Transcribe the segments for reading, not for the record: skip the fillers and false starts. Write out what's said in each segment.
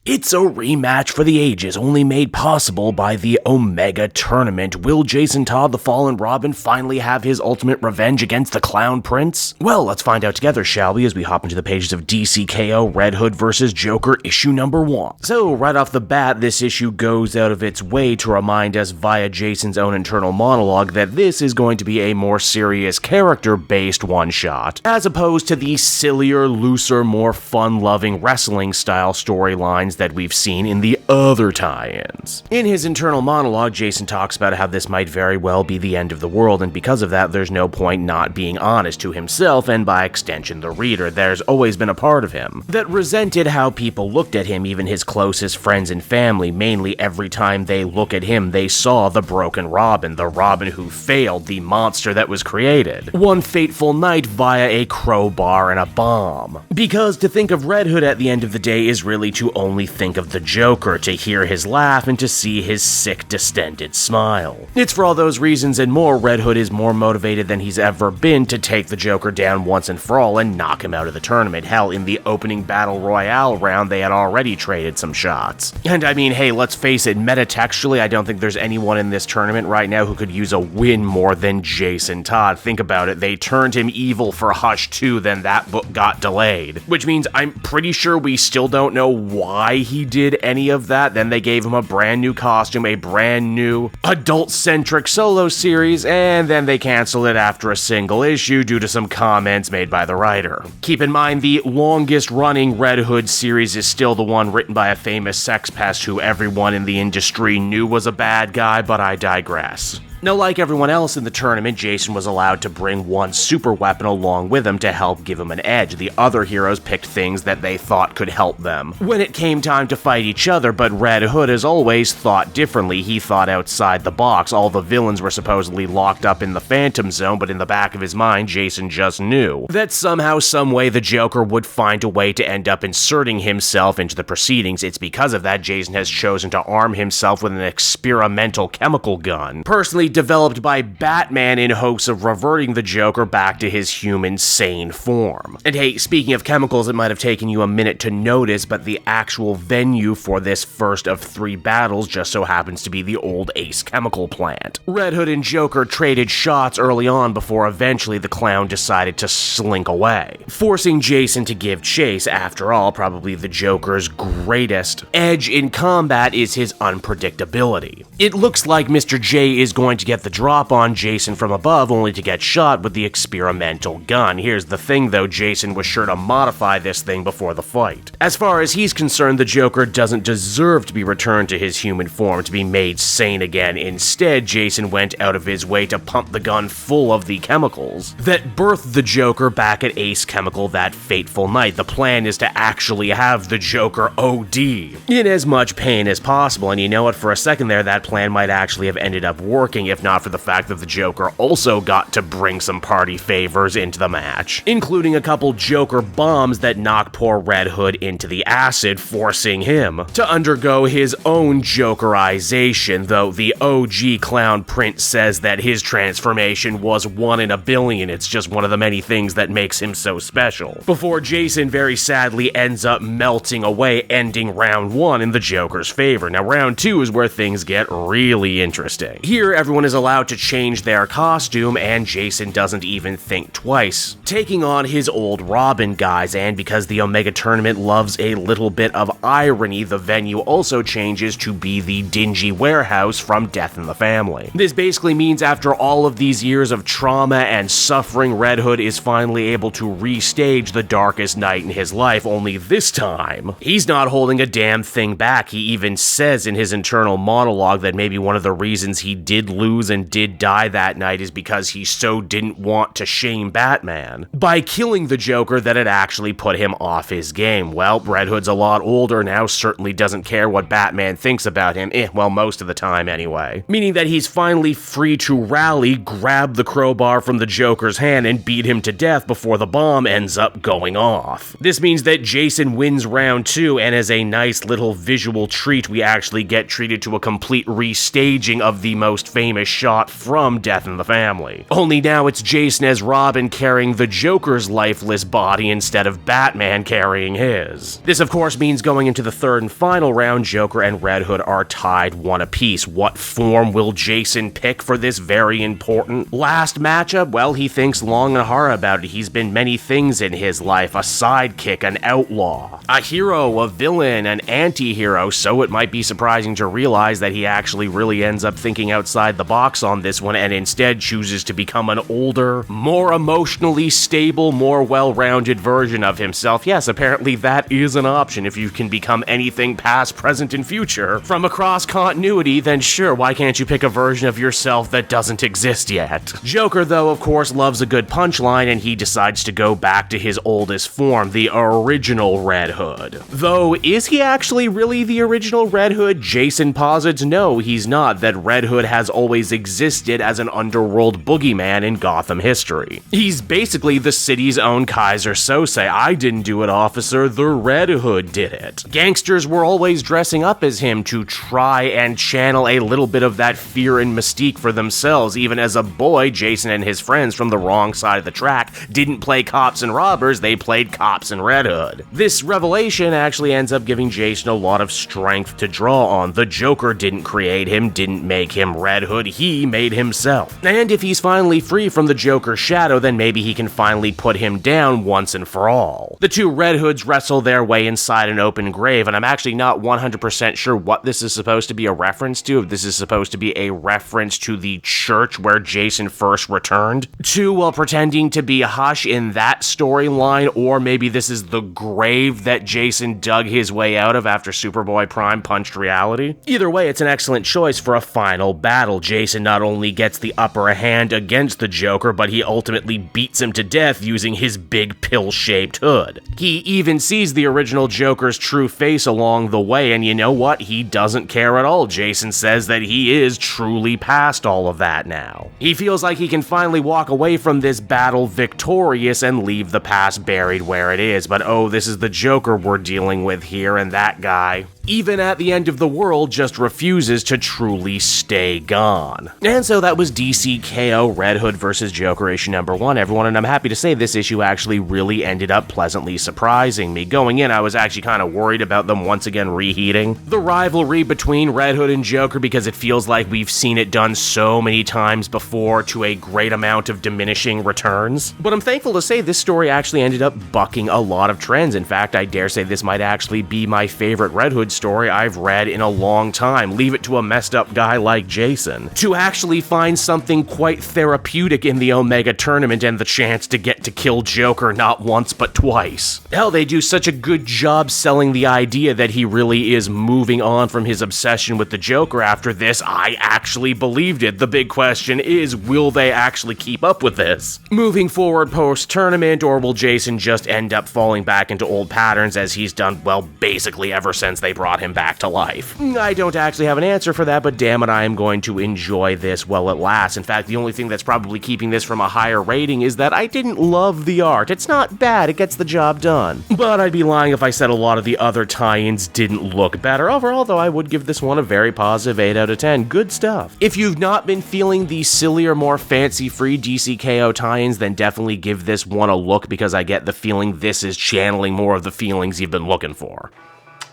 It's a rematch for the ages, only made possible by the Omega Tournament. Will Jason Todd, the Fallen Robin, finally have his ultimate revenge against the Clown Prince? Well, let's find out together, shall we, as we hop into the pages of DC K.O. Red Hood vs. Joker, issue number 1. So, right off the bat, this issue goes out of its way to remind us via Jason's own internal monologue that this is going to be a more serious character-based one-shot, as opposed to the sillier, looser, more fun-loving wrestling-style storylines that we've seen in the other tie-ins. In his internal monologue, Jason talks about how this might very well be the end of the world, and because of that, there's no point not being honest to himself and by extension the reader. There's always been a part of him that resented how people looked at him, even his closest friends and family. Mainly every time they look at him, they saw the broken Robin, the Robin who failed, the monster that was created one fateful night via a crowbar and a bomb. Because to think of Red Hood at the end of the day is really to only think of the Joker, to hear his laugh and to see his sick, distended smile. It's for all those reasons and more, Red Hood is more motivated than he's ever been to take the Joker down once and for all and knock him out of the tournament. Hell, in the opening Battle Royale round, they had already traded some shots. And I mean, hey, let's face it, metatextually, I don't think there's anyone in this tournament right now who could use a win more than Jason Todd. Think about it, they turned him evil for Hush 2, then that book got delayed. Which means I'm pretty sure we still don't know why he did any of that. Then they gave him a brand new costume, a brand new adult-centric solo series, and then they canceled it after a single issue due to some comments made by the writer. Keep in mind, the longest-running Red Hood series is still the one written by a famous sex pest who everyone in the industry knew was a bad guy, but I digress. Now, like everyone else in the tournament, Jason was allowed to bring one super weapon along with him to help give him an edge. The other heroes picked things that they thought could help them when it came time to fight each other, but Red Hood, as always, thought differently. He thought outside the box. All the villains were supposedly locked up in the Phantom Zone, but in the back of his mind, Jason just knew that somehow, someway, the Joker would find a way to end up inserting himself into the proceedings. It's because of that Jason has chosen to arm himself with an experimental chemical gun. Personally, developed by Batman in hopes of reverting the Joker back to his human, sane form. And hey, speaking of chemicals, it might have taken you a minute to notice, but the actual venue for this first of 3 battles just so happens to be the old Ace chemical plant. Red Hood and Joker traded shots early on before eventually the clown decided to slink away, forcing Jason to give chase. After all, probably the Joker's greatest edge in combat is his unpredictability. It looks like Mr. J is going to get the drop on Jason from above, only to get shot with the experimental gun. Here's the thing though, Jason was sure to modify this thing before the fight. As far as he's concerned, the Joker doesn't deserve to be returned to his human form, to be made sane again. Instead, Jason went out of his way to pump the gun full of the chemicals that birthed the Joker back at Ace Chemical that fateful night. The plan is to actually have the Joker OD in as much pain as possible, and you know what, for a second there, that plan might actually have ended up working, if not for the fact that the Joker also got to bring some party favors into the match, including a couple Joker bombs that knock poor Red Hood into the acid, forcing him to undergo his own Jokerization, though the OG Clown Prince says that his transformation was 1 in a billion. It's just one of the many things that makes him so special. Before Jason very sadly ends up melting away, ending round 1 in the Joker's favor. Now, round 2 is where things get really interesting. Here, everyone is allowed to change their costume, and Jason doesn't even think twice, taking on his old Robin guise. And because the Omega Tournament loves a little bit of irony, the venue also changes to be the dingy warehouse from Death in the Family. This basically means after all of these years of trauma and suffering, Red Hood is finally able to restage the darkest night in his life, only this time, he's not holding a damn thing back. He even says in his internal monologue that maybe one of the reasons he did lose and did die that night is because he so didn't want to shame Batman by killing the Joker that it actually put him off his game. Well, Red Hood's a lot older now, certainly doesn't care what Batman thinks about him, well, most of the time anyway. Meaning that he's finally free to rally, grab the crowbar from the Joker's hand, and beat him to death before the bomb ends up going off. This means that Jason wins round 2, and as a nice little visual treat, we actually get treated to a complete restaging of the most famous famous shot from Death in the Family. Only now it's Jason as Robin carrying the Joker's lifeless body instead of Batman carrying his. This of course means going into the third and final round, Joker and Red Hood are tied 1 apiece. What form will Jason pick for this very important last matchup? Well, he thinks long and hard about it. He's been many things in his life: a sidekick, an outlaw, a hero, a villain, an anti-hero, so it might be surprising to realize that he actually really ends up thinking outside the box on this one and instead chooses to become an older, more emotionally stable, more well-rounded version of himself. Yes, apparently that is an option. If you can become anything past, present, and future from across continuity, then sure, why can't you pick a version of yourself that doesn't exist yet? Joker, though, of course, loves a good punchline, and he decides to go back to his oldest form, the original Red Hood. Though, is he actually really the original Red Hood? Jason posits no, he's not, that Red Hood has always existed as an underworld boogeyman in Gotham history. He's basically the city's own Kaiser Sose. I didn't do it, officer, the Red Hood did it. Gangsters were always dressing up as him to try and channel a little bit of that fear and mystique for themselves. Even as a boy, Jason and his friends from the wrong side of the track didn't play cops and robbers, they played cops and Red Hood. This revelation actually ends up giving Jason a lot of strength to draw on. The Joker didn't create him, didn't make him Red Hood, he made himself. And if he's finally free from the Joker's shadow, then maybe he can finally put him down once and for all. The two Red Hoods wrestle their way inside an open grave, and I'm actually not 100% sure what this is supposed to be a reference to, if this is supposed to be a reference to the church where Jason first returned to while pretending to be Hush in that storyline, or maybe this is the grave that Jason dug his way out of after Superboy Prime punched reality. Either way, it's an excellent choice for a final battle. Jason not only gets the upper hand against the Joker, but he ultimately beats him to death using his big pill-shaped hood. He even sees the original Joker's true face along the way, and you know what? He doesn't care at all. Jason says that he is truly past all of that now. He feels like he can finally walk away from this battle victorious and leave the past buried where it is, but oh, this is the Joker we're dealing with here, and that guy, even at the end of the world, just refuses to truly stay gone. And so that was DC K.O. Red Hood vs. Joker issue number 1, everyone, and I'm happy to say this issue actually really ended up pleasantly surprising me. Going in, I was actually kind of worried about them once again reheating the rivalry between Red Hood and Joker because it feels like we've seen it done so many times before to a great amount of diminishing returns. But I'm thankful to say this story actually ended up bucking a lot of trends. In fact, I dare say this might actually be my favorite Red Hood story I've read in a long time. Leave it to a messed up guy like Jason to actually find something quite therapeutic in the Omega tournament and the chance to get to kill Joker not once but twice. Hell, they do such a good job selling the idea that he really is moving on from his obsession with the Joker after this. I actually believed it. The big question is, will they actually keep up with this moving forward post-tournament, or will Jason just end up falling back into old patterns as he's done, well, basically ever since they brought him back to life? I don't actually have an answer for that, but damn it, I am going to enjoy this while it lasts. In fact, the only thing that's probably keeping this from a higher rating is that I didn't love the art. It's not bad, it gets the job done. But I'd be lying if I said a lot of the other tie-ins didn't look better. Overall, though, I would give this one a very positive 8 out of 10. Good stuff. If you've not been feeling the sillier, more fancy-free DC K.O. tie-ins, then definitely give this one a look, because I get the feeling this is channeling more of the feelings you've been looking for.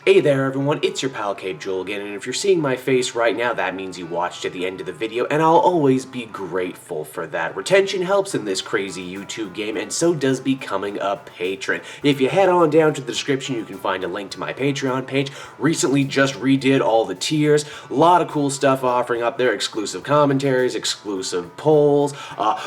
Hey there everyone, it's your pal Cape Joel again, and if you're seeing my face right now, that means you watched to the end of the video, and I'll always be grateful for that. Retention helps in this crazy YouTube game, and so does becoming a patron. If you head on down to the description, you can find a link to my Patreon page. Recently just redid all the tiers, a lot of cool stuff offering up there, exclusive commentaries, exclusive polls,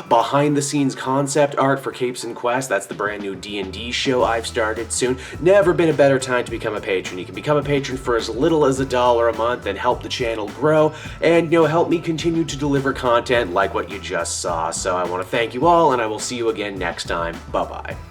behind the scenes concept art for Capes and Quest. That's the brand new D&D show I've started soon. Never been a better time to become a patron. You can become a patron for as little as $1 a month and help the channel grow, and help me continue to deliver content like what you just saw. So I want to thank you all, and I will see you again next time. Bye bye.